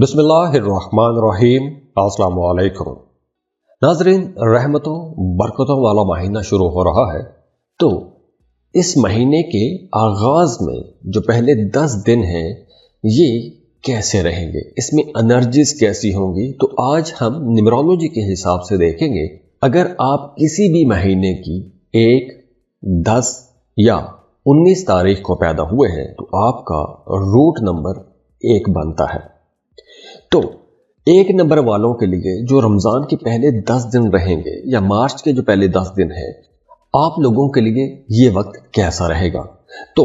बिस्मिल्लाहिर्रहमानिर्रहीम। अस्सलाम वालेकुम नाज़रीन, रहमतों बरकतों वाला महीना शुरू हो रहा है। तो इस महीने के आगाज में जो पहले 10 दिन हैं ये कैसे रहेंगे, इसमें एनर्जीज कैसी होंगी, तो आज हम न्यूमरोलॉजी के हिसाब से देखेंगे। अगर आप किसी भी महीने की 1, 10 या 19 तारीख को पैदा हुए हैं तो आपका रूट नंबर 1 बनता है। तो 1 नंबर वालों के लिए जो रमजान के पहले 10 दिन रहेंगे या मार्च के जो पहले 10 दिन हैं, आप लोगों के लिए ये वक्त कैसा रहेगा। तो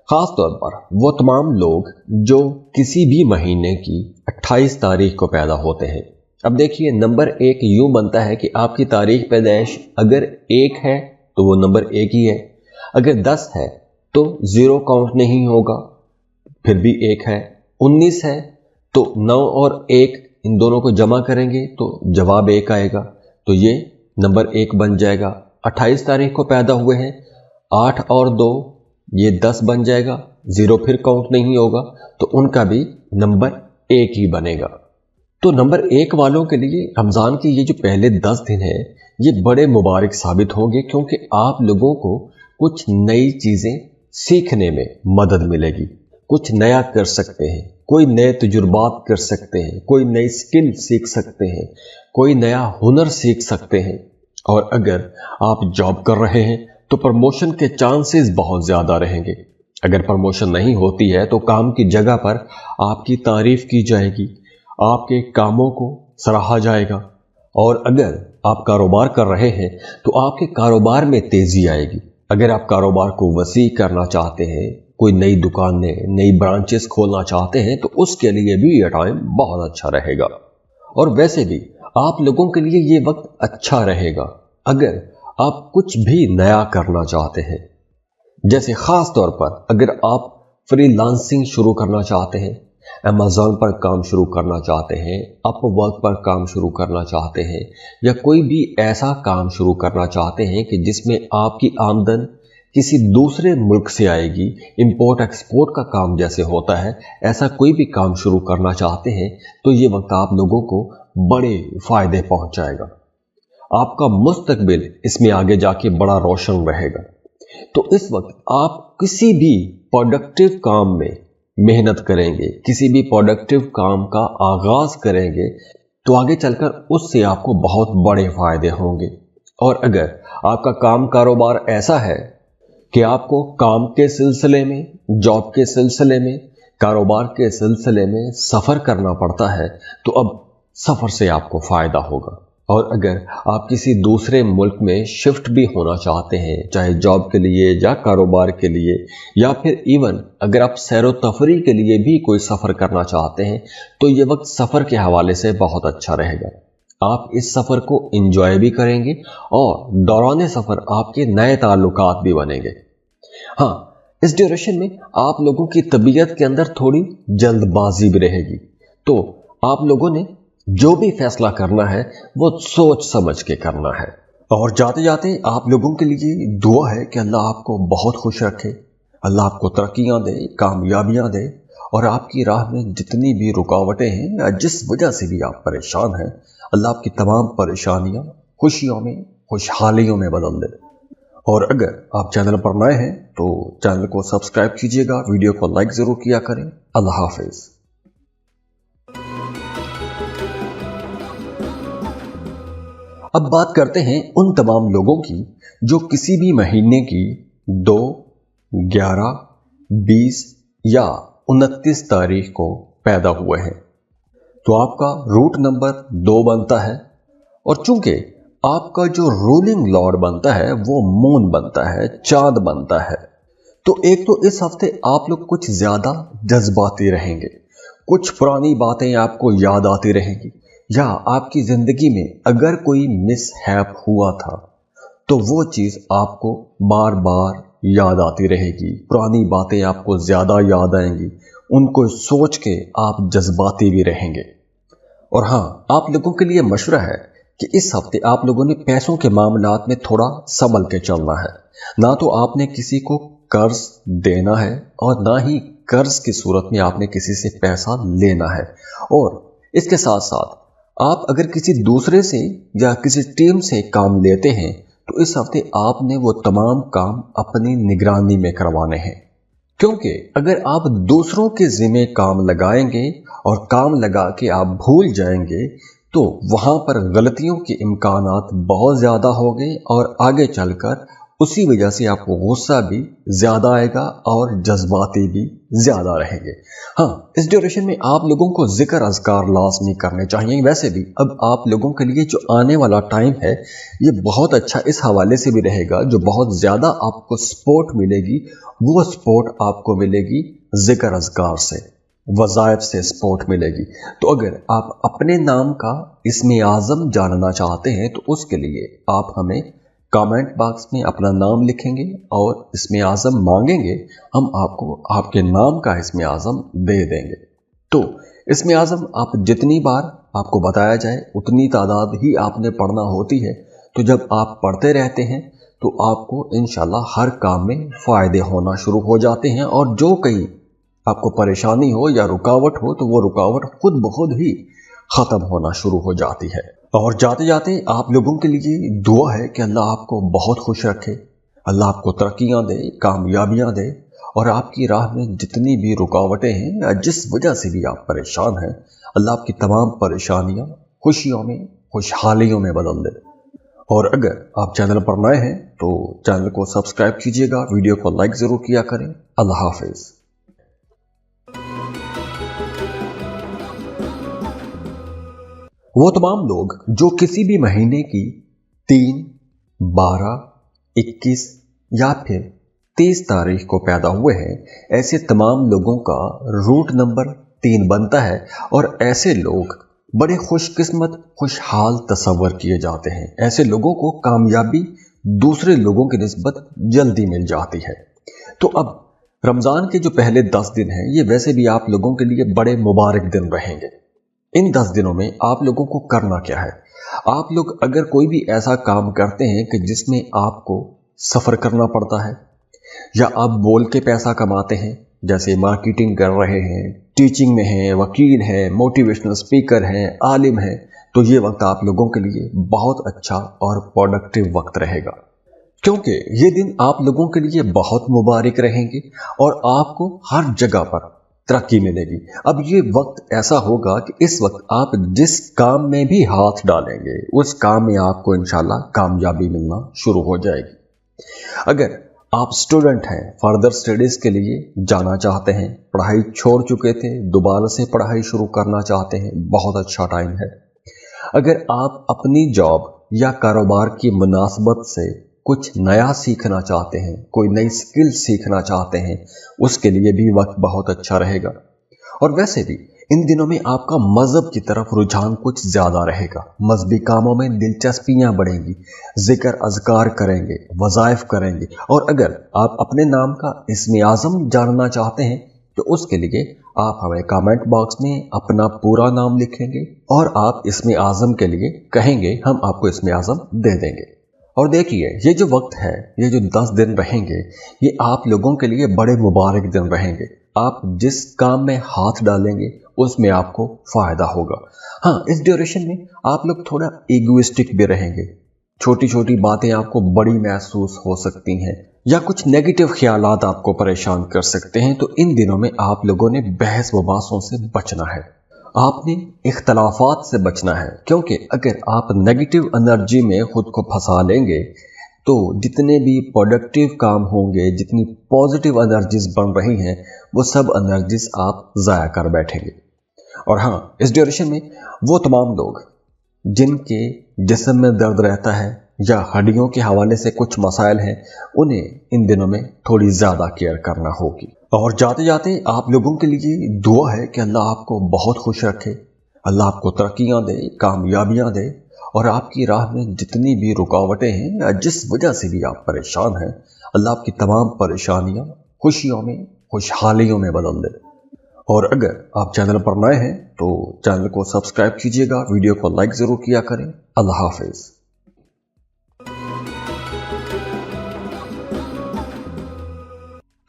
खास तौर पर वो तमाम लोग जो किसी भी महीने की 28 तारीख को पैदा होते हैं। अब देखिए, नंबर 1 यूं बनता है कि आपकी तारीख पैदाइश अगर 1 है तो वो नंबर 1 ही है, अगर 10 है तो 0 काउंट नहीं होगा, फिर भी 1 है। 19 है तो 9 और 1 इन दोनों को जमा करेंगे तो जवाब 1 आएगा, तो ये नंबर 1 बन जाएगा। 28 तारीख को पैदा हुए हैं, 8 और 2 ये 10 बन जाएगा, 0 फिर काउंट नहीं होगा, तो उनका भी नंबर 1 ही बनेगा। तो नंबर 1 वालों के लिए रमज़ान के ये जो पहले 10 दिन हैं ये बड़े मुबारक साबित होंगे, क्योंकि आप लोगों को कुछ नई चीज़ें सीखने में मदद मिलेगी, कुछ नया कर सकते हैं, कोई नए तजुर्बात कर सकते हैं, कोई नई स्किल सीख सकते हैं, कोई नया हुनर सीख सकते हैं। और अगर आप जॉब कर रहे हैं तो प्रमोशन के चांसेस बहुत ज़्यादा रहेंगे। अगर प्रमोशन नहीं होती है तो काम की जगह पर आपकी तारीफ की जाएगी, आपके कामों को सराहा जाएगा। और अगर आप कारोबार कर रहे हैं तो आपके कारोबार में तेज़ी आएगी। अगर आप कारोबार को वसी करना चाहते हैं, कोई नई दुकानें, नई ब्रांचेस खोलना चाहते हैं, तो उसके लिए भी यह टाइम बहुत अच्छा रहेगा। और वैसे भी आप लोगों के लिए ये वक्त अच्छा रहेगा अगर आप कुछ भी नया करना चाहते हैं। जैसे ख़ास तौर पर अगर आप फ्रीलांसिंग शुरू करना चाहते हैं, अमेज़ॉन पर काम शुरू करना चाहते हैं, अपवर्क पर काम शुरू करना चाहते हैं, या कोई भी ऐसा काम शुरू करना चाहते हैं कि जिसमें आपकी आमदन किसी दूसरे मुल्क से आएगी, इंपोर्ट एक्सपोर्ट का काम जैसे होता है, ऐसा कोई भी काम शुरू करना चाहते हैं, तो ये वक्त आप लोगों को बड़े फ़ायदे पहुंचाएगा। आपका मुस्तकबिल इसमें आगे जाके बड़ा रोशन रहेगा। तो इस वक्त आप किसी भी प्रोडक्टिव काम में मेहनत करेंगे, किसी भी प्रोडक्टिव काम का आगाज़ करेंगे, तो आगे चलकर उससे आपको बहुत बड़े फ़ायदे होंगे। और अगर आपका काम कारोबार ऐसा है कि आपको काम के सिलसिले में, जॉब के सिलसिले में, कारोबार के सिलसिले में सफ़र करना पड़ता है, तो अब सफ़र से आपको फ़ायदा होगा। और अगर आप किसी दूसरे मुल्क में शिफ्ट भी होना चाहते हैं, चाहे जॉब के लिए या कारोबार के लिए, या फिर इवन अगर आप सैर तफरी के लिए भी कोई सफ़र करना चाहते हैं, तो ये वक्त सफ़र के हवाले से बहुत अच्छा रहेगा। आप इस सफ़र को एंजॉय भी करेंगे और दौरान सफ़र आपके नए ताल्लुकात भी बनेंगे। हाँ, इस ड्यूरेशन में आप लोगों की तबीयत के अंदर थोड़ी जल्दबाजी भी रहेगी, तो आप लोगों ने जो भी फैसला करना है वो सोच समझ के करना है। और जाते जाते आप लोगों के लिए दुआ है कि अल्लाह आपको बहुत खुश रखे, अल्लाह आपको तरक्कियाँ दे, कामयाबियाँ दे, और आपकी राह में जितनी भी रुकावटें हैं या जिस वजह से भी आप परेशान हैं, अल्लाह आपकी तमाम परेशानियां खुशियों में, खुशहालियों में बदल दे। और अगर आप चैनल पर नए हैं तो चैनल को सब्सक्राइब कीजिएगा, वीडियो को लाइक ज़रूर किया करें। अल्लाह हाफिज़। अब बात करते हैं उन तमाम लोगों की जो किसी भी महीने की 2, 11, 20 या 29 तारीख को पैदा हुए हैं। तो आपका रूट नंबर 2 बनता है, और चूंकि आपका जो रूलिंग लॉर्ड बनता है वो मून बनता है, चांद बनता है, तो एक तो इस हफ्ते आप लोग कुछ ज़्यादा जज्बाती रहेंगे, कुछ पुरानी बातें आपको याद आती रहेंगी, या आपकी ज़िंदगी में अगर कोई मिसहैप हुआ था तो वो चीज़ आपको बार बार याद आती रहेगी, पुरानी बातें आपको ज़्यादा याद आएंगी, उनको सोच के आप जज्बाती भी रहेंगे। और हाँ, आप लोगों के लिए मशवरा है कि इस हफ्ते आप लोगों ने पैसों के मामलात में थोड़ा संभल के चलना है। ना तो आपने किसी को कर्ज देना है और ना ही कर्ज की सूरत में आपने किसी से पैसा लेना है। और इसके साथ साथ आप अगर किसी दूसरे से या किसी टीम से काम लेते हैं तो इस हफ्ते आपने वो तमाम काम अपनी निगरानी में करवाने हैं, क्योंकि अगर आप दूसरों के जिम्मे काम लगाएंगे और काम लगा के आप भूल जाएंगे तो वहां पर गलतियों के इम्कानात बहुत ज़्यादा होंगे और आगे चलकर उसी वजह से आपको गुस्सा भी ज़्यादा आएगा और जज्बाती भी ज़्यादा रहेंगे। हाँ, इस ड्यूरेशन में आप लोगों को जिक्र अज़कार लाज़मी करने चाहिए। वैसे भी अब आप लोगों के लिए जो आने वाला टाइम है ये बहुत अच्छा इस हवाले से भी रहेगा, जो बहुत ज़्यादा आपको सपोर्ट मिलेगी वो सपोर्ट आपको मिलेगी जिक्र अज़कार से, वज़ाइफ से सपोर्ट मिलेगी। तो अगर आप अपने नाम का इस्म आज़म जानना चाहते हैं तो उसके लिए आप हमें कमेंट बॉक्स में अपना नाम लिखेंगे और इस्म आज़म मांगेंगे, हम आपको आपके नाम का इस्म आज़म दे देंगे। तो इस्म आज़म आप जितनी बार आपको बताया जाए उतनी तादाद ही आपने पढ़ना होती है। तो जब आप पढ़ते रहते हैं तो आपको इंशाल्लाह हर काम में फ़ायदे होना शुरू हो जाते हैं और जो कहीं आपको परेशानी हो या रुकावट हो तो वो रुकावट खुद ब खुद ही ख़त्म होना शुरू हो जाती है। और जाते जाते आप लोगों के लिए दुआ है कि अल्लाह आपको बहुत खुश रखे, अल्लाह आपको तरक्कियाँ दे, कामयाबियाँ दे और आपकी राह में जितनी भी रुकावटें हैं या जिस वजह से भी आप परेशान हैं, अल्लाह आपकी तमाम परेशानियाँ खुशियों में, खुशहालियों में बदल दे। और अगर आप चैनल पर नए हैं तो चैनल को सब्सक्राइब कीजिएगा, वीडियो को लाइक ज़रूर किया करें। अल्लाह हाफिज़। वो तमाम लोग जो किसी भी महीने की 3, 12, 21 या फिर 30 तारीख को पैदा हुए हैं, ऐसे तमाम लोगों का रूट नंबर 3 बनता है और ऐसे लोग बड़े खुशकिस्मत, खुशहाल तस्वर किए जाते हैं। ऐसे लोगों को कामयाबी दूसरे लोगों की निस्बत जल्दी मिल जाती है। तो अब रमज़ान के जो पहले 10 दिन हैं ये वैसे भी आप लोगों के लिए बड़े मुबारक दिन रहेंगे। इन 10 दिनों में आप लोगों को करना क्या है? आप लोग अगर कोई भी ऐसा काम करते हैं कि जिसमें आपको सफ़र करना पड़ता है या आप बोल के पैसा कमाते हैं, जैसे मार्केटिंग कर रहे हैं, टीचिंग में हैं, वकील हैं, मोटिवेशनल स्पीकर हैं, आलिम हैं, तो ये वक्त आप लोगों के लिए बहुत अच्छा और प्रोडक्टिव वक्त रहेगा, क्योंकि ये दिन आप लोगों के लिए बहुत मुबारक रहेंगे और आपको हर जगह पर तरक्की मिलेगी। अब ये वक्त ऐसा होगा कि इस वक्त आप जिस काम में भी हाथ डालेंगे उस काम में आपको इंशाल्लाह कामयाबी मिलना शुरू हो जाएगी। अगर आप स्टूडेंट हैं, फर्दर स्टडीज़ के लिए जाना चाहते हैं, पढ़ाई छोड़ चुके थे, दोबारा से पढ़ाई शुरू करना चाहते हैं, बहुत अच्छा टाइम है। अगर आप अपनी जॉब या कारोबार की मुनासबत से कुछ नया सीखना चाहते हैं, कोई नई स्किल सीखना चाहते हैं, उसके लिए भी वक्त बहुत अच्छा रहेगा। और वैसे भी इन दिनों में आपका मज़हब की तरफ रुझान कुछ ज़्यादा रहेगा, मजहबी कामों में दिलचस्पियाँ बढ़ेंगी, जिक्र अज़कार करेंगे, वज़ाइफ करेंगे। और अगर आप अपने नाम का इस्म आज़म जानना चाहते हैं तो उसके लिए आप हमें कमेंट बॉक्स में अपना पूरा नाम लिखेंगे और आप इस्म आज़म के लिए कहेंगे, हम आपको इस्म आज़म दे देंगे। और देखिए ये जो वक्त है, ये जो 10 दिन रहेंगे, ये आप लोगों के लिए बड़े मुबारक दिन रहेंगे। आप जिस काम में हाथ डालेंगे उसमें आपको फ़ायदा होगा। हाँ, इस ड्यूरेशन में आप लोग थोड़ा ईगोइस्टिक भी रहेंगे, छोटी छोटी बातें आपको बड़ी महसूस हो सकती हैं या कुछ नेगेटिव ख्यालात आपको परेशान कर सकते हैं। तो इन दिनों में आप लोगों ने बहस व बातों से बचना है, आपने इख्तलाफात से बचना है, क्योंकि अगर आप नेगेटिव एनर्जी में खुद को फंसा लेंगे तो जितने भी प्रोडक्टिव काम होंगे, जितनी पॉजिटिव एनर्जीज बन रही हैं, वो सब एनर्जीज आप ज़ाया कर बैठेंगे। और हाँ, इस ड्यूरेशन में वो तमाम लोग जिनके जिस्म में दर्द रहता है या हड्डियों के हवाले से कुछ मसाइल हैं, उन्हें इन दिनों में थोड़ी ज़्यादा केयर करना होगी। और जाते जाते आप लोगों के लिए दुआ है कि अल्लाह आपको बहुत खुश रखे, अल्लाह आपको तरक्कियाँ दे, कामयाबियाँ दे और आपकी राह में जितनी भी रुकावटें हैं या जिस वजह से भी आप परेशान हैं, अल्लाह आपकी तमाम परेशानियाँ खुशियों में, खुशहालियों में बदल दे। और अगर आप चैनल पर नए हैं तो चैनल को सब्सक्राइब कीजिएगा, वीडियो को लाइक ज़रूर किया करें। अल्लाह हाफिज़।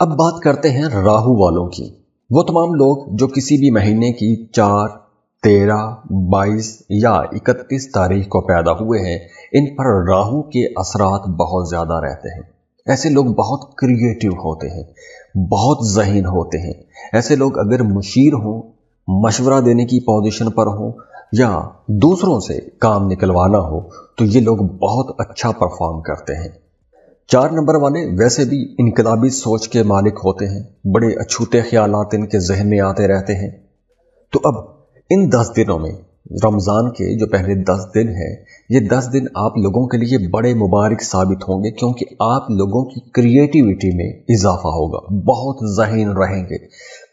अब बात करते हैं राहु वालों की। वो तमाम लोग जो किसी भी महीने की 4, 13, 22 या 31 तारीख को पैदा हुए हैं, इन पर राहु के असरात बहुत ज़्यादा रहते हैं। ऐसे लोग बहुत क्रिएटिव होते हैं, बहुत ज़हीन होते हैं। ऐसे लोग अगर मुशीर हों, मशवरा देने की पोजीशन पर हों या दूसरों से काम निकलवाना हो, तो ये लोग बहुत अच्छा परफॉर्म करते हैं। 4 नंबर वाले वैसे भी इनकलाबी सोच के मालिक होते हैं, बड़े अछूते ख्यालात इनके जहन में आते रहते हैं। तो अब इन 10 दिनों में, रमज़ान के जो पहले 10 दिन हैं, ये 10 दिन आप लोगों के लिए बड़े मुबारक साबित होंगे, क्योंकि आप लोगों की क्रिएटिविटी में इजाफा होगा, बहुत ज़हीन रहेंगे,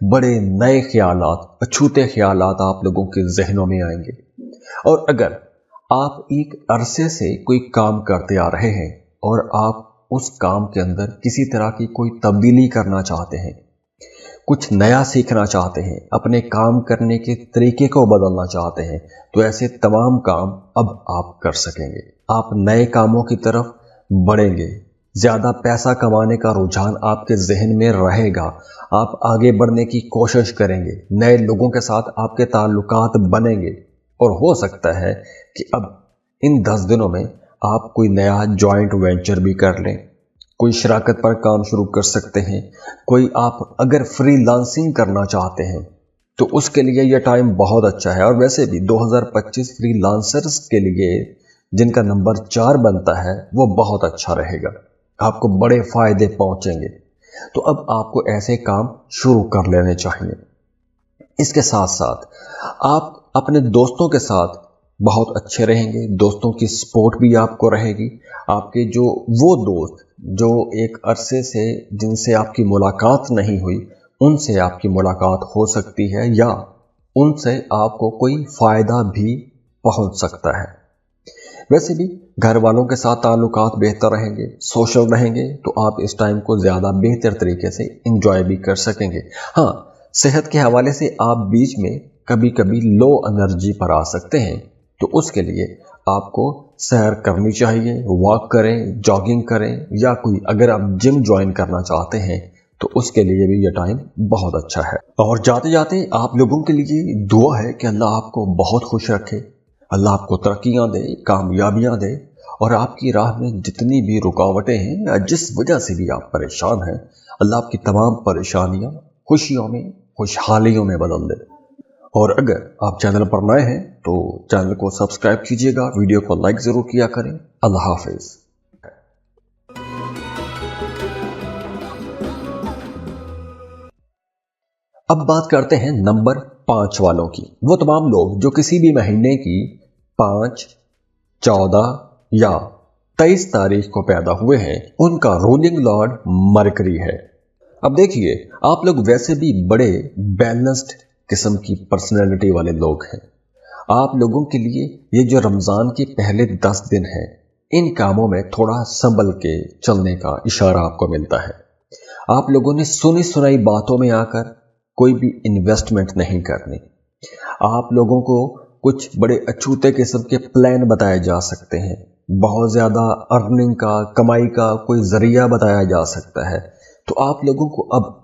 बड़े नए ख्यालात, अछूते ख्यालात आप लोगों के जहनों में आएंगे। और अगर आप एक अरसे से कोई काम करते आ रहे हैं और आप उस काम के अंदर किसी तरह की कोई तब्दीली करना चाहते हैं, कुछ नया सीखना चाहते हैं, अपने काम करने के तरीके को बदलना चाहते हैं, तो ऐसे तमाम काम अब आप कर सकेंगे। आप नए कामों की तरफ बढ़ेंगे, ज़्यादा पैसा कमाने का रुझान आपके जहन में रहेगा, आप आगे बढ़ने की कोशिश करेंगे, नए लोगों के साथ आपके ताल्लुकात बनेंगे। और हो सकता है कि अब इन 10 दिनों में आप कोई नया जॉइंट वेंचर भी कर लें, कोई शराकत पर काम शुरू कर सकते हैं। कोई आप अगर फ्रीलांसिंग करना चाहते हैं तो उसके लिए यह टाइम बहुत अच्छा है। और वैसे भी 2025 फ्रीलांसर्स के लिए जिनका नंबर 4 बनता है वो बहुत अच्छा रहेगा, आपको बड़े फायदे पहुंचेंगे। तो अब आपको ऐसे काम शुरू कर लेने चाहिए। इसके साथ साथ आप अपने दोस्तों के साथ बहुत अच्छे रहेंगे, दोस्तों की सपोर्ट भी आपको रहेगी। आपके जो वो दोस्त जो एक अरसे से जिनसे आपकी मुलाकात नहीं हुई, उनसे आपकी मुलाकात हो सकती है या उनसे आपको कोई फ़ायदा भी पहुंच सकता है। वैसे भी घर वालों के साथ ताल्लुकात बेहतर रहेंगे, सोशल रहेंगे, तो आप इस टाइम को ज़्यादा बेहतर तरीके से इंजॉय भी कर सकेंगे। हाँ, सेहत के हवाले से आप बीच में कभी कभी लो एनर्जी पर आ सकते हैं, तो उसके लिए आपको सैर करनी चाहिए, वॉक करें, जॉगिंग करें, या कोई अगर आप जिम ज्वाइन करना चाहते हैं तो उसके लिए भी ये टाइम बहुत अच्छा है। और जाते जाते आप लोगों के लिए दुआ है कि अल्लाह आपको बहुत खुश रखे, अल्लाह आपको तरक्कियां दे, कामयाबियां दे, और आपकी राह में जितनी भी रुकावटें हैं या जिस वजह से भी आप परेशान हैं, अल्लाह आपकी तमाम परेशानियां खुशियों में, खुशहालियों में बदल दे। और अगर आप चैनल पर नए हैं तो चैनल को सब्सक्राइब कीजिएगा, वीडियो को लाइक ज़रूर किया करें। अल्लाह हाफिज़। अब बात करते हैं नंबर 5 वालों की। वो तमाम लोग जो किसी भी महीने की 5, 14 या 23 तारीख को पैदा हुए हैं, उनका रूलिंग लॉर्ड मरकरी है। अब देखिए, आप लोग वैसे भी बड़े बैलेंस्ड किस्म की पर्सनैलिटी वाले लोग हैं। आप लोगों के लिए ये जो रमज़ान के पहले 10 दिन हैं, इन कामों में थोड़ा संभल के चलने का इशारा आपको मिलता है। आप लोगों ने सुनी सुनाई बातों में आकर कोई भी इन्वेस्टमेंट नहीं करनी। आप लोगों को कुछ बड़े अछूते किस्म के प्लान बताए जा सकते हैं, बहुत ज़्यादा अर्निंग का, कमाई का कोई ज़रिया बताया जा सकता है। तो आप लोगों को अब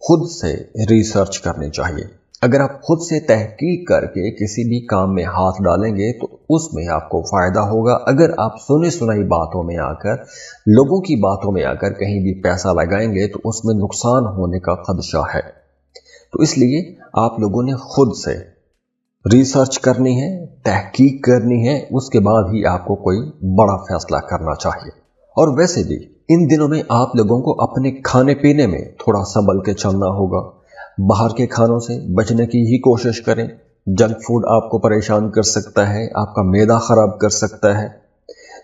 खुद से रिसर्च करनी चाहिए। अगर आप खुद से तहकीक करके किसी भी काम में हाथ डालेंगे तो उसमें आपको फ़ायदा होगा। अगर आप सुनी सुनाई बातों में आकर, लोगों की बातों में आकर कहीं भी पैसा लगाएंगे तो उसमें नुकसान होने का खदशा है। तो इसलिए आप लोगों ने खुद से रिसर्च करनी है, तहकीक करनी है, उसके बाद ही आपको कोई बड़ा फैसला करना चाहिए। और वैसे भी इन दिनों में आप लोगों को अपने खाने पीने में थोड़ा संभल के चलना होगा। बाहर के खानों से बचने की ही कोशिश करें। जंक फूड आपको परेशान कर सकता है, आपका मैदा ख़राब कर सकता है।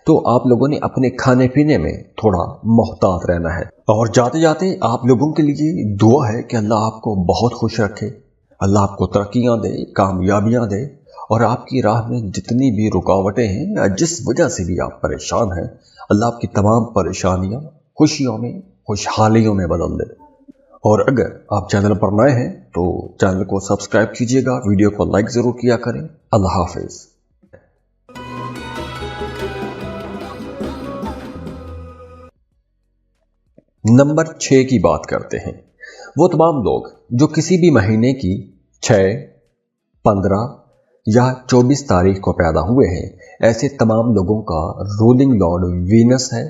तो आप लोगों ने अपने खाने पीने में थोड़ा मोहतात रहना है। और जाते जाते आप लोगों के लिए दुआ है कि अल्लाह आपको बहुत खुश रखे, अल्लाह आपको तरक्कियां दे, कामयाबियां दे, और आपकी राह में जितनी भी रुकावटें हैं या जिस वजह से भी आप परेशान हैं, अल्लाह आपकी तमाम परेशानियां खुशियों में, खुशहालियों में बदल दे। और अगर आप चैनल पर नए हैं तो चैनल को सब्सक्राइब कीजिएगा, वीडियो को लाइक ज़रूर किया करें। अल्लाह हाफिज़। नंबर 6 की बात करते हैं। वो तमाम लोग जो किसी भी महीने की 6, 15 या 24 तारीख को पैदा हुए हैं, ऐसे तमाम लोगों का रूलिंग लॉर्ड वीनस है।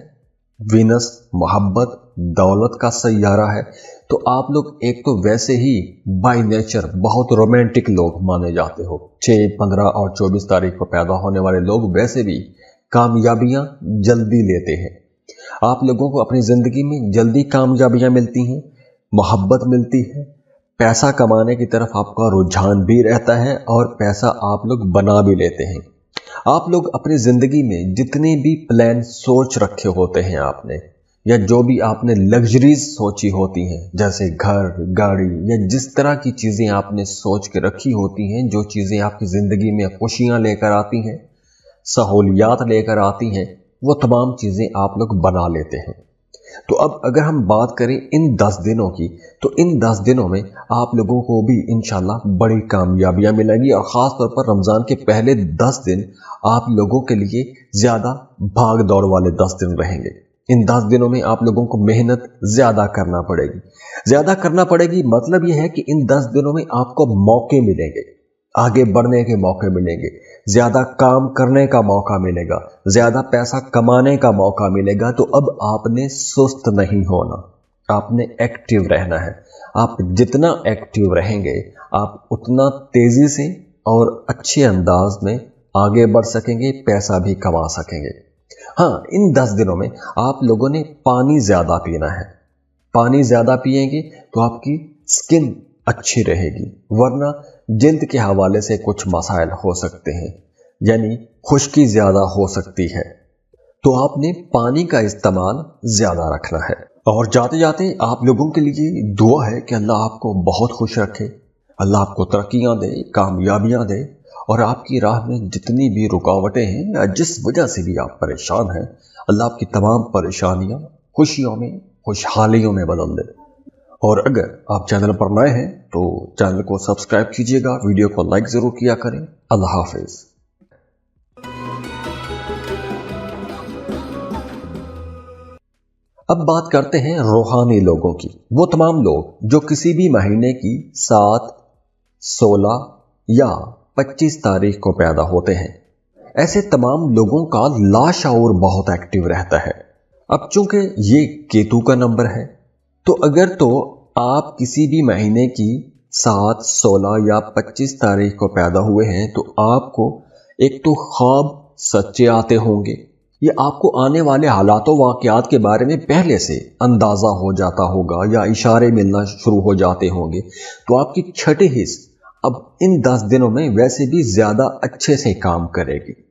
वीनस मोहब्बत, दौलत का सैयारा है। तो आप लोग एक तो वैसे ही बाय नेचर बहुत रोमांटिक लोग माने जाते हो। 6, 15 और 24 तारीख को पैदा होने वाले लोग वैसे भी कामयाबियां जल्दी लेते हैं। आप लोगों को अपनी जिंदगी में जल्दी कामयाबियां मिलती हैं, मोहब्बत मिलती है, पैसा कमाने की तरफ आपका रुझान भी रहता है और पैसा आप लोग बना भी लेते हैं। आप लोग अपनी जिंदगी में जितने भी प्लान सोच रखे होते हैं आपने, या जो भी आपने लग्जरीज सोची होती हैं, जैसे घर, गाड़ी या जिस तरह की चीज़ें आपने सोच के रखी होती हैं, जो चीज़ें आपकी ज़िंदगी में खुशियाँ लेकर आती हैं, सहूलियात लेकर आती हैं, वो तमाम चीज़ें आप लोग बना लेते हैं। तो अब अगर हम बात करें इन 10 दिनों की, तो इन 10 दिनों में आप लोगों को भी इंशाल्लाह बड़ी कामयाबियां मिलेंगी और ख़ास तौर पर रमज़ान के पहले 10 दिन आप लोगों के लिए ज़्यादा भाग दौड़ वाले 10 दिन रहेंगे। इन 10 दिनों में आप लोगों को मेहनत ज़्यादा करना पड़ेगी। मतलब यह है कि इन 10 दिनों में आपको मौके मिलेंगे, आगे बढ़ने के मौके मिलेंगे, ज़्यादा काम करने का मौका मिलेगा, ज़्यादा पैसा कमाने का मौका मिलेगा। तो अब आपने सुस्त नहीं होना, आपने एक्टिव रहना है। आप जितना एक्टिव रहेंगे, आप उतना तेज़ी से और अच्छे अंदाज में आगे बढ़ सकेंगे, पैसा भी कमा सकेंगे। हाँ, इन 10 दिनों में आप लोगों ने पानी ज़्यादा पीना है। पानी ज़्यादा पिएंगे तो आपकी स्किन अच्छी रहेगी, वरना जिल्द के हवाले से कुछ मसाइल हो सकते हैं, यानी खुश्की ज़्यादा हो सकती है। तो आपने पानी का इस्तेमाल ज़्यादा रखना है। और जाते जाते आप लोगों के लिए दुआ है कि अल्लाह आपको बहुत खुश रखे, अल्लाह आपको तरक्कियाँ दे, कामयाबियाँ दे, और आपकी राह में जितनी भी रुकावटें हैं या जिस वजह से भी आप परेशान हैं, अल्लाह आपकी तमाम परेशानियाँ खुशियों में, खुशहालियों में बदल दे। और अगर आप चैनल पर नए हैं तो चैनल को सब्सक्राइब कीजिएगा, वीडियो को लाइक ज़रूर किया करें। अल्लाह हाफिज़। अब बात करते हैं रूहानी लोगों की। वो तमाम लोग जो किसी भी महीने की 7, 16 या 25 तारीख को पैदा होते हैं, ऐसे तमाम लोगों का लाशऊर बहुत एक्टिव रहता है। अब चूंकि ये केतु का नंबर है, तो अगर तो आप किसी भी महीने की 7, 16 या 25 तारीख को पैदा हुए हैं, तो आपको एक तो ख्वाब सच्चे आते होंगे, ये आपको आने वाले हालातों वाक़यात के बारे में पहले से अंदाज़ा हो जाता होगा या इशारे मिलना शुरू हो जाते होंगे। तो आपकी छठी हिस्स अब इन 10 दिनों में वैसे भी ज़्यादा अच्छे से काम करेगी।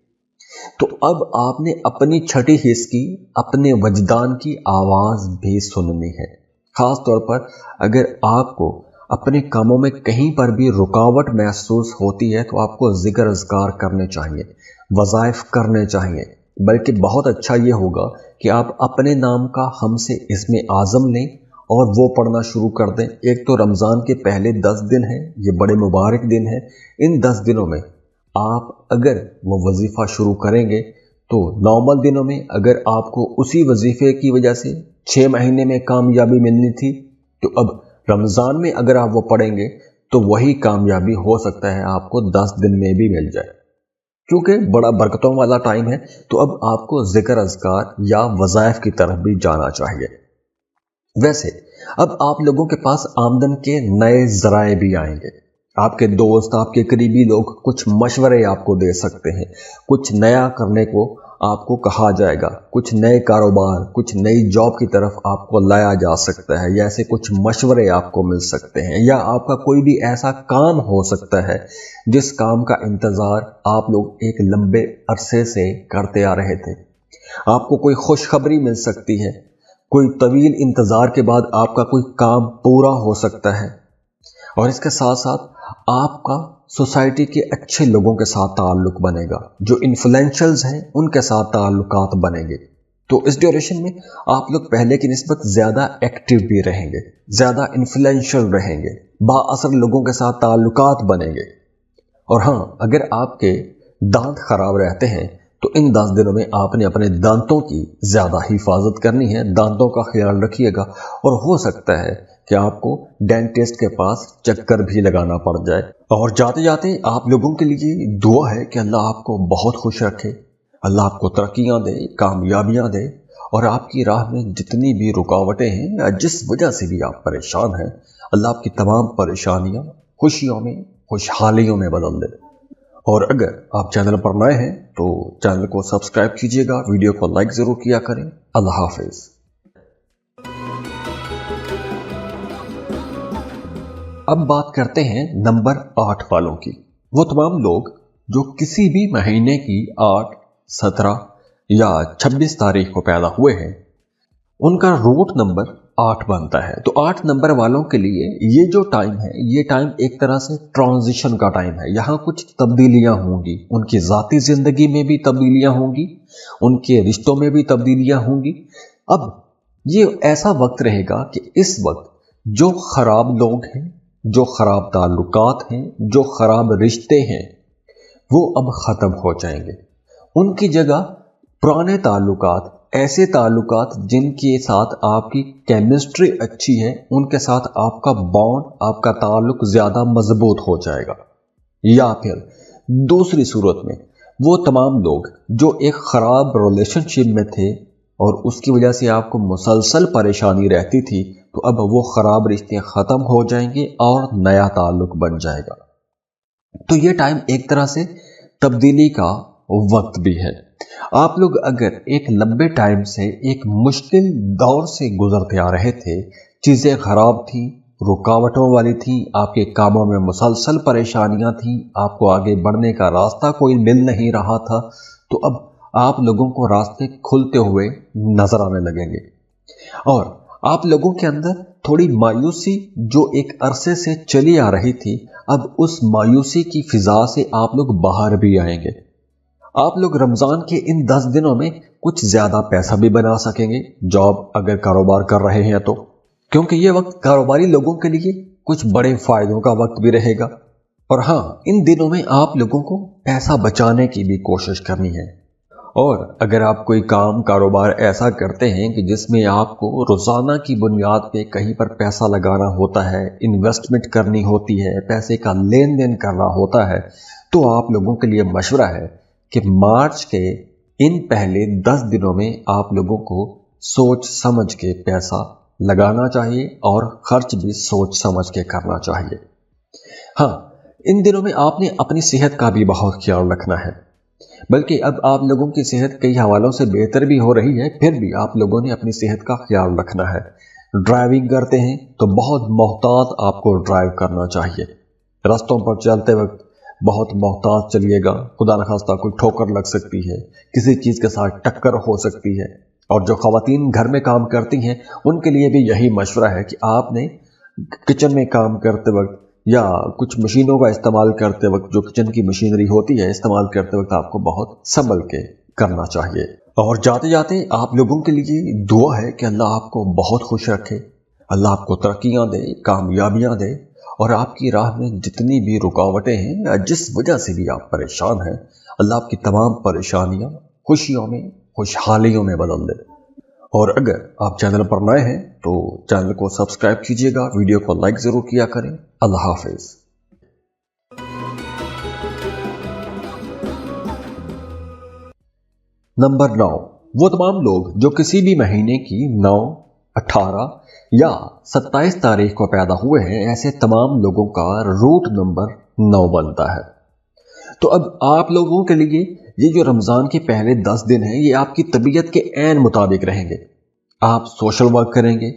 तो अब आपने अपनी छठी हिस्स की, अपने वजदान की आवाज़ भी सुननी है। ख़ास तौर पर अगर आपको अपने कामों में कहीं पर भी रुकावट महसूस होती है, तो आपको ज़िक्र अज़कार करने चाहिए, वज़ाइफ करने चाहिए। बल्कि बहुत अच्छा ये होगा कि आप अपने नाम का हमसे इसमें आज़म लें और वो पढ़ना शुरू कर दें। एक तो रमज़ान के पहले 10 दिन हैं, ये बड़े मुबारक दिन हैं। इन 10 दिनों में आप अगर वो वजीफ़ा शुरू करेंगे, तो नॉर्मल दिनों में अगर आपको उसी वजीफ़े की वजह से 6 महीने में कामयाबी मिलनी थी, तो अब रमज़ान में अगर आप वो पढ़ेंगे तो वही कामयाबी हो सकता है आपको 10 दिन में भी मिल जाए। क्योंकि बड़ा बरकतों वाला टाइम है, तो अब आपको ज़िक्र अज़कार या वज़ाइफ की तरफ भी जाना चाहिए। वैसे अब आप लोगों के पास आमदन के नए ज़राए भी आएंगे। आपके दोस्त, आपके करीबी लोग कुछ मशवरे आपको दे सकते हैं, कुछ नया करने को आपको कहा जाएगा, कुछ नए कारोबार, कुछ नई जॉब की तरफ आपको लाया जा सकता है, या ऐसे कुछ मशवरे आपको मिल सकते हैं, या आपका कोई भी ऐसा काम हो सकता है जिस काम का इंतज़ार आप लोग एक लंबे अरसे से करते आ रहे थे। आपको कोई खुशखबरी मिल सकती है, कोई तवील इंतज़ार के बाद आपका कोई काम पूरा हो सकता है। और इसके साथ साथ आपका सोसाइटी के अच्छे लोगों के साथ ताल्लुक़ बनेगा, जो इन्फ्लुएंशियल्स हैं उनके साथ ताल्लुकात बनेंगे। तो इस ड्यूरेशन में आप लोग पहले की निस्बत ज़्यादा एक्टिव भी रहेंगे, ज़्यादा इन्फ्लुएंशियल रहेंगे, बाअसर लोगों के साथ ताल्लुकात बनेंगे। और हाँ, अगर आपके दांत खराब रहते हैं तो इन 10 दिनों में आपने अपने दांतों की ज़्यादा हिफाजत करनी है, दांतों का ख्याल रखिएगा। और हो सकता है कि आपको डेंटिस्ट के पास चक्कर भी लगाना पड़ जाए। और जाते जाते आप लोगों के लिए दुआ है कि अल्लाह आपको बहुत खुश रखे, अल्लाह आपको तरक्कियां दे, कामयाबियां दे, और आपकी राह में जितनी भी रुकावटें हैं या जिस वजह से भी आप परेशान हैं, अल्लाह आपकी तमाम परेशानियां खुशियों में, खुशहालियों में बदल दे। और अगर आप चैनल पर नए हैं तो चैनल को सब्सक्राइब कीजिएगा, वीडियो को लाइक ज़रूर किया करें। अल्लाह हाफिज़। अब बात करते हैं नंबर 8 वालों की। वो तमाम लोग जो किसी भी महीने की 8, 17 या 26 तारीख को पैदा हुए हैं, उनका रूट नंबर 8 बनता है। तो 8 नंबर वालों के लिए ये जो टाइम है, ये टाइम एक तरह से ट्रांजिशन का टाइम है। यहाँ कुछ तब्दीलियां होंगी, उनकी ज़ाती ज़िंदगी में भी तब्दीलियां होंगी, उनके रिश्तों में भी तब्दीलियां होंगी। अब ये ऐसा वक्त रहेगा कि इस वक्त जो ख़राब लोग हैं, जो ख़राब ताल्लुकात हैं, जो ख़राब रिश्ते हैं, वो अब ख़त्म हो जाएंगे। उनकी जगह पुराने ताल्लुकात, ऐसे ताल्लुकात जिनके साथ आपकी केमिस्ट्री अच्छी है, उनके साथ आपका बॉन्ड, आपका ताल्लुक ज़्यादा मजबूत हो जाएगा। या फिर दूसरी सूरत में वो तमाम लोग जो एक ख़राब रिलेशनशिप में थे और उसकी वजह से आपको मुसलसल परेशानी रहती थी, तो अब वो ख़राब रिश्ते ख़त्म हो जाएंगे और नया ताल्लुक बन जाएगा। तो ये टाइम एक तरह से तब्दीली का वक्त भी है। आप लोग अगर एक लंबे टाइम से एक मुश्किल दौर से गुजरते आ रहे थे, चीज़ें ख़राब थी, रुकावटों वाली थी, आपके कामों में मुसलसल परेशानियां थी, आपको आगे बढ़ने का रास्ता कोई मिल नहीं रहा था, तो अब आप लोगों को रास्ते खुलते हुए नजर आने लगेंगे। और आप लोगों के अंदर थोड़ी मायूसी जो एक अरसे से चली आ रही थी, अब उस मायूसी की फिजा से आप लोग बाहर भी आएंगे। आप लोग रमज़ान के इन 10 दिनों में कुछ ज़्यादा पैसा भी बना सकेंगे, जॉब अगर कारोबार कर रहे हैं तो, क्योंकि ये वक्त कारोबारी लोगों के लिए कुछ बड़े फ़ायदों का वक्त भी रहेगा। और हाँ, इन दिनों में आप लोगों को पैसा बचाने की भी कोशिश करनी है। और अगर आप कोई काम कारोबार ऐसा करते हैं कि जिसमें आपको रोज़ाना की बुनियाद पे कहीं पर पैसा लगाना होता है, इन्वेस्टमेंट करनी होती है, पैसे का लेन देन करना होता है, तो आप लोगों के लिए मशवरा है कि मार्च के इन पहले 10 दिनों में आप लोगों को सोच समझ के पैसा लगाना चाहिए और खर्च भी सोच समझ के करना चाहिए। हाँ, इन दिनों में आपने अपनी सेहत का भी बहुत ख्याल रखना है, बल्कि अब आप लोगों की सेहत कई हवालों से बेहतर भी हो रही है, फिर भी आप लोगों ने अपनी सेहत का ख्याल रखना है। ड्राइविंग करते हैं तो बहुत मोहतात आपको ड्राइव करना चाहिए। रास्तों पर चलते वक्त बहुत मोहतात चलिएगा, खुदा न खास्ता कोई ठोकर लग सकती है, किसी चीज़ के साथ टक्कर हो सकती है। और जो ख़वातीन घर में काम करती हैं, उनके लिए भी यही मशवरा है कि आपने किचन में काम करते वक्त या कुछ मशीनों का इस्तेमाल करते वक्त, जो किचन की मशीनरी होती है, इस्तेमाल करते वक्त आपको बहुत संभल के करना चाहिए। और जाते जाते आप लोगों के लिए दुआ है कि अल्लाह आपको बहुत खुश रखे, अल्लाह आपको तरक्कियां दे, कामयाबियां दे, और आपकी राह में जितनी भी रुकावटें हैं या जिस वजह से भी आप परेशान हैं, अल्लाह आपकी तमाम परेशानियां खुशियों में, खुशहालियों में बदल दे। और अगर आप चैनल पर नए हैं तो चैनल को सब्सक्राइब कीजिएगा, वीडियो को लाइक ज़रूर किया करें। अल्लाह हाफिज़। नंबर 9, वो तमाम लोग जो किसी भी महीने की 9, 18 या 27 तारीख को पैदा हुए हैं, ऐसे तमाम लोगों का रूट नंबर 9 बनता है। तो अब आप लोगों के लिए ये जो रमज़ान के पहले 10 दिन हैं, ये आपकी तबीयत के ऐन मुताबिक रहेंगे। आप सोशल वर्क करेंगे,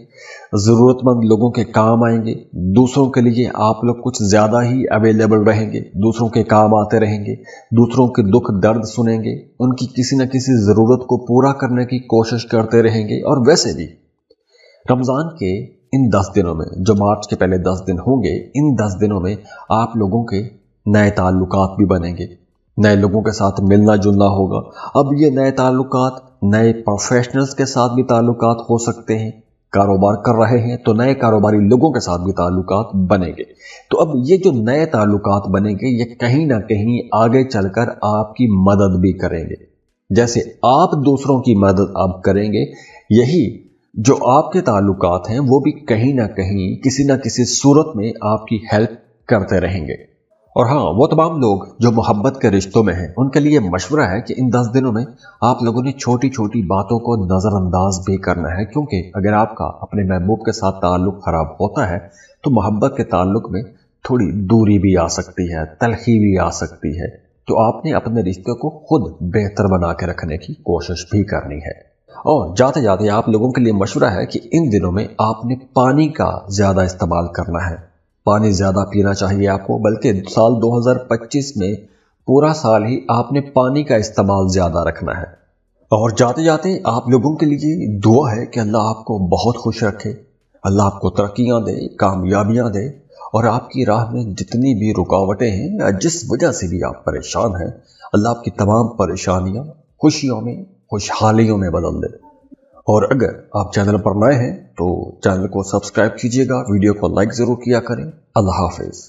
ज़रूरतमंद लोगों के काम आएंगे, दूसरों के लिए आप लोग कुछ ज़्यादा ही अवेलेबल रहेंगे, दूसरों के काम आते रहेंगे, दूसरों के दुख दर्द सुनेंगे, उनकी किसी न किसी ज़रूरत को पूरा करने की कोशिश करते रहेंगे। और वैसे भी रमज़ान के इन 10 दिनों में, जो मार्च के पहले 10 दिन होंगे, इन 10 दिनों में आप लोगों के नए ताल्लुकात भी बनेंगे, नए लोगों के साथ मिलना जुलना होगा। अब ये नए ताल्लुकात नए प्रोफेशनल्स के साथ भी ताल्लुकात हो सकते हैं, कारोबार कर रहे हैं तो नए कारोबारी लोगों के साथ भी ताल्लुकात बनेंगे। तो अब ये जो नए ताल्लुकात बनेंगे, ये कहीं ना कहीं आगे चलकर आपकी मदद भी करेंगे। जैसे आप दूसरों की मदद आप करेंगे, यही जो आपके ताल्लुकात हैं वो भी कहीं ना कहीं किसी ना किसी सूरत में आपकी हेल्प करते रहेंगे। और हाँ, वो तमाम लोग जो मोहब्बत के रिश्तों में हैं उनके लिए मशवरा है कि इन 10 दिनों में आप लोगों ने छोटी छोटी बातों को नज़रअंदाज भी करना है, क्योंकि अगर आपका अपने महबूब के साथ ताल्लुक खराब होता है तो मोहब्बत के ताल्लुक में थोड़ी दूरी भी आ सकती है, तलखी भी आ सकती है। तो आपने अपने रिश्ते को खुद बेहतर बना के रखने की कोशिश भी करनी है। और जाते जाते आप लोगों के लिए मशवरा है कि इन दिनों में आपने पानी का ज़्यादा इस्तेमाल करना है। पानी ज़्यादा पीना चाहिए आपको, बल्कि साल 2025 में पूरा साल ही आपने पानी का इस्तेमाल ज़्यादा रखना है। और जाते जाते आप लोगों के लिए दुआ है कि अल्लाह आपको बहुत खुश रखे, अल्लाह आपको तरक्कियाँ दे, कामयाबियाँ दे, और आपकी राह में जितनी भी रुकावटें हैं, जिस वजह से भी आप परेशान हैं, अल्लाह आपकी तमाम परेशानियाँ खुशियों में, खुशहालियों में बदल दे। और अगर आप चैनल पर नए हैं तो चैनल को सब्सक्राइब कीजिएगा, वीडियो को लाइक ज़रूर किया करें। अल्लाह हाफिज़।